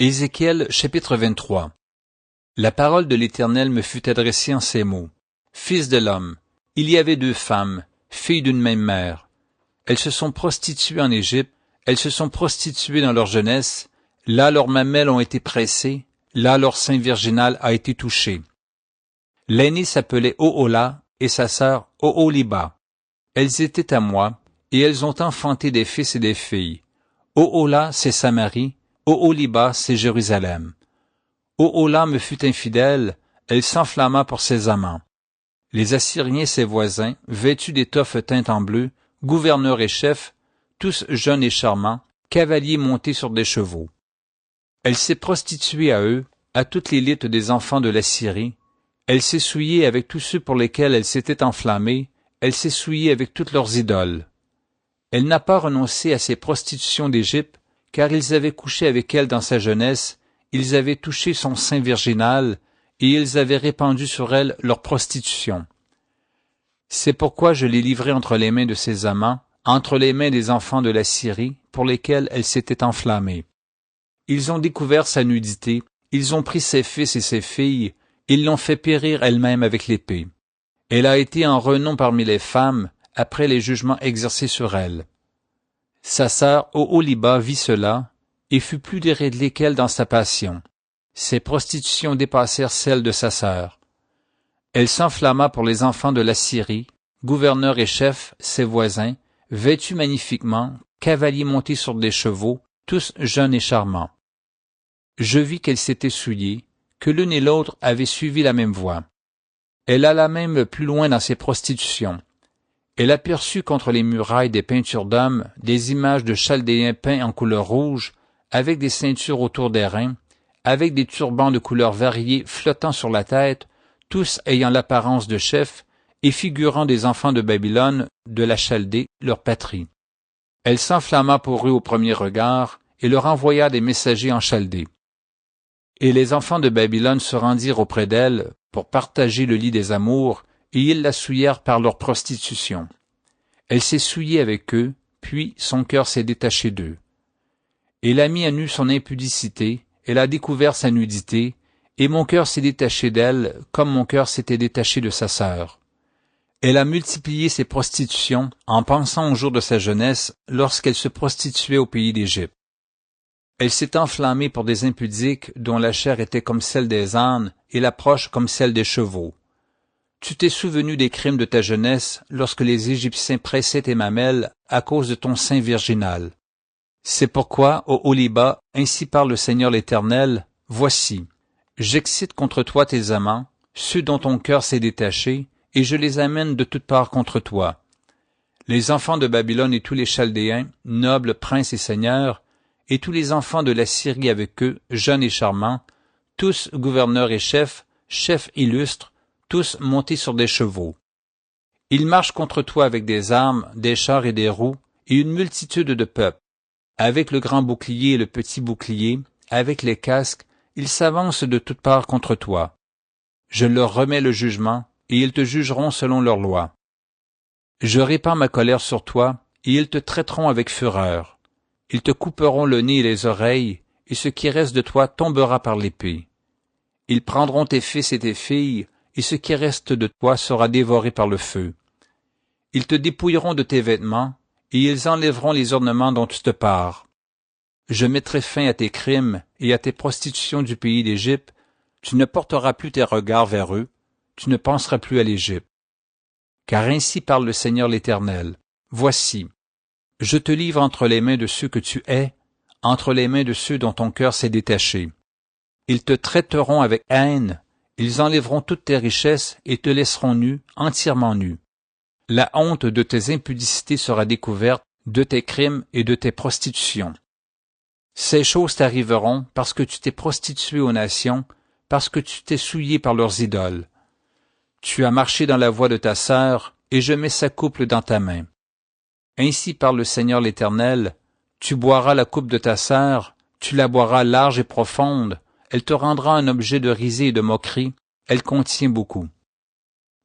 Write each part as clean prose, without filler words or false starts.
Ézéchiel chapitre 23. La parole de l'Éternel me fut adressée en ces mots. Fils de l'homme, il y avait deux femmes, filles d'une même mère. Elles se sont prostituées en Égypte, elles se sont prostituées dans leur jeunesse, là leurs mamelles ont été pressées, là leur sein virginal a été touché. L'aînée s'appelait Ohola et sa sœur Oholiba. Elles étaient à moi, et elles ont enfanté des fils et des filles. Ohola, c'est Samarie, Oholiba, c'est Jérusalem. Ohola me fut infidèle, elle s'enflamma pour ses amants. Les Assyriens, ses voisins, vêtus d'étoffes teintes en bleu, gouverneurs et chefs, tous jeunes et charmants, cavaliers montés sur des chevaux. Elle s'est prostituée à eux, à toute l'élite des enfants de la Syrie. Elle s'est souillée avec tous ceux pour lesquels elle s'était enflammée, elle s'est souillée avec toutes leurs idoles. Elle n'a pas renoncé à ses prostitutions d'Égypte, car ils avaient couché avec elle dans sa jeunesse, ils avaient touché son sein virginal, et ils avaient répandu sur elle leur prostitution. C'est pourquoi je l'ai livrée entre les mains de ses amants, entre les mains des enfants de la Syrie, pour lesquels elle s'était enflammée. Ils ont découvert sa nudité, ils ont pris ses fils et ses filles, ils l'ont fait périr elle-même avec l'épée. Elle a été en renom parmi les femmes, après les jugements exercés sur elle. Sa sœur Oholiba vit cela, et fut plus déréglée qu'elle dans sa passion. Ses prostitutions dépassèrent celles de sa sœur. Elle s'enflamma pour les enfants de la Syrie, gouverneurs et chefs, ses voisins, vêtus magnifiquement, cavaliers montés sur des chevaux, tous jeunes et charmants. Je vis qu'elle s'était souillée, que l'une et l'autre avaient suivi la même voie. Elle alla même plus loin dans ses prostitutions. Elle aperçut contre les murailles des peintures d'hommes des images de Chaldéens peints en couleur rouge, avec des ceintures autour des reins, avec des turbans de couleurs variées flottant sur la tête, tous ayant l'apparence de chefs et figurant des enfants de Babylone, de la Chaldée, leur patrie. Elle s'enflamma pour eux au premier regard et leur envoya des messagers en Chaldée. Et les enfants de Babylone se rendirent auprès d'elle pour partager le lit des amours, et ils la souillèrent par leur prostitution. Elle s'est souillée avec eux, puis son cœur s'est détaché d'eux. Elle a mis à nu son impudicité, elle a découvert sa nudité, et mon cœur s'est détaché d'elle, comme mon cœur s'était détaché de sa sœur. Elle a multiplié ses prostitutions en pensant au jour de sa jeunesse, lorsqu'elle se prostituait au pays d'Égypte. Elle s'est enflammée pour des impudiques dont la chair était comme celle des ânes et l'approche comme celle des chevaux. Tu t'es souvenu des crimes de ta jeunesse lorsque les Égyptiens pressaient tes mamelles à cause de ton sein virginal. C'est pourquoi, ô Oholiba, ainsi parle le Seigneur l'Éternel, voici, j'excite contre toi tes amants, ceux dont ton cœur s'est détaché, et je les amène de toutes parts contre toi. Les enfants de Babylone et tous les Chaldéens, nobles, princes et seigneurs, et tous les enfants de la Syrie avec eux, jeunes et charmants, tous gouverneurs et chefs, chefs illustres, tous montés sur des chevaux. Ils marchent contre toi avec des armes, des chars et des roues, et une multitude de peuples. Avec le grand bouclier et le petit bouclier, avec les casques, ils s'avancent de toutes parts contre toi. Je leur remets le jugement, et ils te jugeront selon leur loi. Je répands ma colère sur toi, et ils te traiteront avec fureur. Ils te couperont le nez et les oreilles, et ce qui reste de toi tombera par l'épée. Ils prendront tes fils et tes filles, et ce qui reste de toi sera dévoré par le feu. Ils te dépouilleront de tes vêtements, et ils enlèveront les ornements dont tu te pares. Je mettrai fin à tes crimes et à tes prostitutions du pays d'Égypte. Tu ne porteras plus tes regards vers eux, tu ne penseras plus à l'Égypte. Car ainsi parle le Seigneur l'Éternel. Voici, je te livre entre les mains de ceux que tu hais, entre les mains de ceux dont ton cœur s'est détaché. Ils te traiteront avec haine, ils enlèveront toutes tes richesses et te laisseront nu, entièrement nu. La honte de tes impudicités sera découverte, de tes crimes et de tes prostitutions. Ces choses t'arriveront parce que tu t'es prostitué aux nations, parce que tu t'es souillé par leurs idoles. Tu as marché dans la voie de ta sœur, et je mets sa coupe dans ta main. Ainsi parle le Seigneur l'Éternel, tu boiras la coupe de ta sœur, tu la boiras large et profonde, elle te rendra un objet de risée et de moquerie, elle contient beaucoup.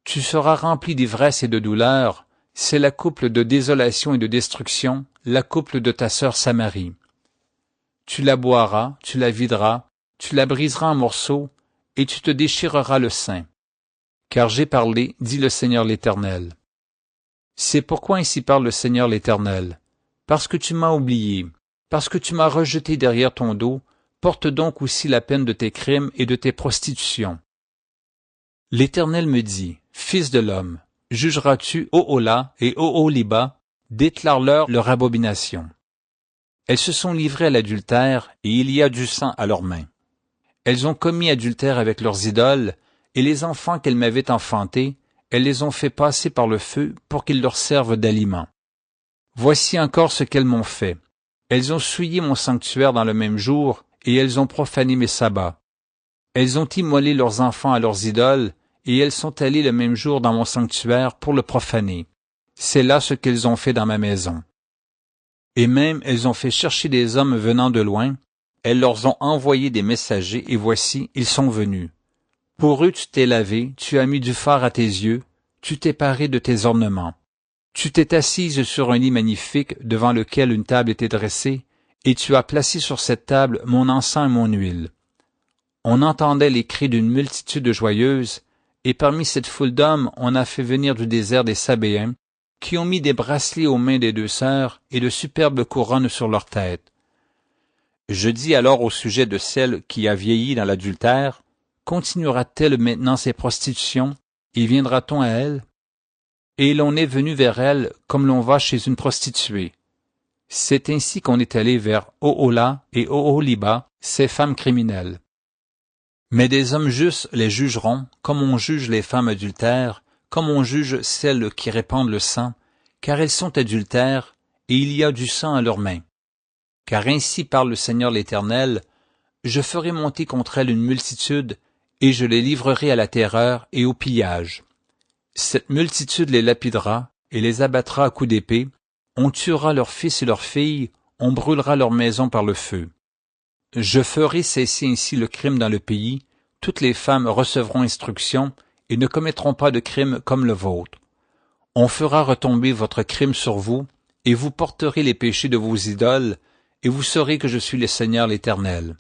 Tu seras rempli d'ivresse et de douleur, c'est la coupe de désolation et de destruction, la coupe de ta sœur Samarie. tu la boiras, tu la videras, tu la briseras en morceaux, et tu te déchireras le sein. Car j'ai parlé, dit le Seigneur l'Éternel. C'est pourquoi ainsi parle le Seigneur l'Éternel. Parce que tu m'as oublié, parce que tu m'as rejeté derrière ton dos, porte donc aussi la peine de tes crimes et de tes prostitutions. L'Éternel me dit, Fils de l'homme, jugeras-tu Ohola et Oholiba, déclare-leur leur abomination. Elles se sont livrées à l'adultère, et il y a du sang à leurs mains. Elles ont commis adultère avec leurs idoles, et les enfants qu'elles m'avaient enfantés, elles les ont fait passer par le feu pour qu'ils leur servent d'aliment. Voici encore ce qu'elles m'ont fait. Elles ont souillé mon sanctuaire dans le même jour, et elles ont profané mes sabbats. Elles ont immolé leurs enfants à leurs idoles, et elles sont allées le même jour dans mon sanctuaire pour le profaner. C'est là ce qu'elles ont fait dans ma maison. Et même elles ont fait chercher des hommes venant de loin, elles leur ont envoyé des messagers, et voici, ils sont venus. Pour eux tu t'es lavé, tu as mis du fard à tes yeux, tu t'es paré de tes ornements. Tu t'es assise sur un lit magnifique devant lequel une table était dressée, et tu as placé sur cette table mon encens et mon huile. On entendait les cris d'une multitude joyeuse, et parmi cette foule d'hommes on a fait venir du désert des Sabéens, qui ont mis des bracelets aux mains des deux sœurs et de superbes couronnes sur leurs têtes. Je dis alors au sujet de celle qui a vieilli dans l'adultère, continuera-t-elle maintenant ses prostitutions, et viendra-t-on à elle? Et l'on est venu vers elle comme l'on va chez une prostituée. C'est ainsi qu'on est allé vers Ohola et Oholiba, ces femmes criminelles. Mais des hommes justes les jugeront, comme on juge les femmes adultères, comme on juge celles qui répandent le sang, car elles sont adultères, et il y a du sang à leurs mains. Car ainsi parle le Seigneur l'Éternel, je ferai monter contre elles une multitude, et je les livrerai à la terreur et au pillage. Cette multitude les lapidera, et les abattra à coups d'épée, on tuera leurs fils et leurs filles, on brûlera leurs maisons par le feu. Je ferai cesser ainsi le crime dans le pays, toutes les femmes recevront instruction, et ne commettront pas de crime comme le vôtre. On fera retomber votre crime sur vous, et vous porterez les péchés de vos idoles, et vous saurez que je suis le Seigneur l'Éternel.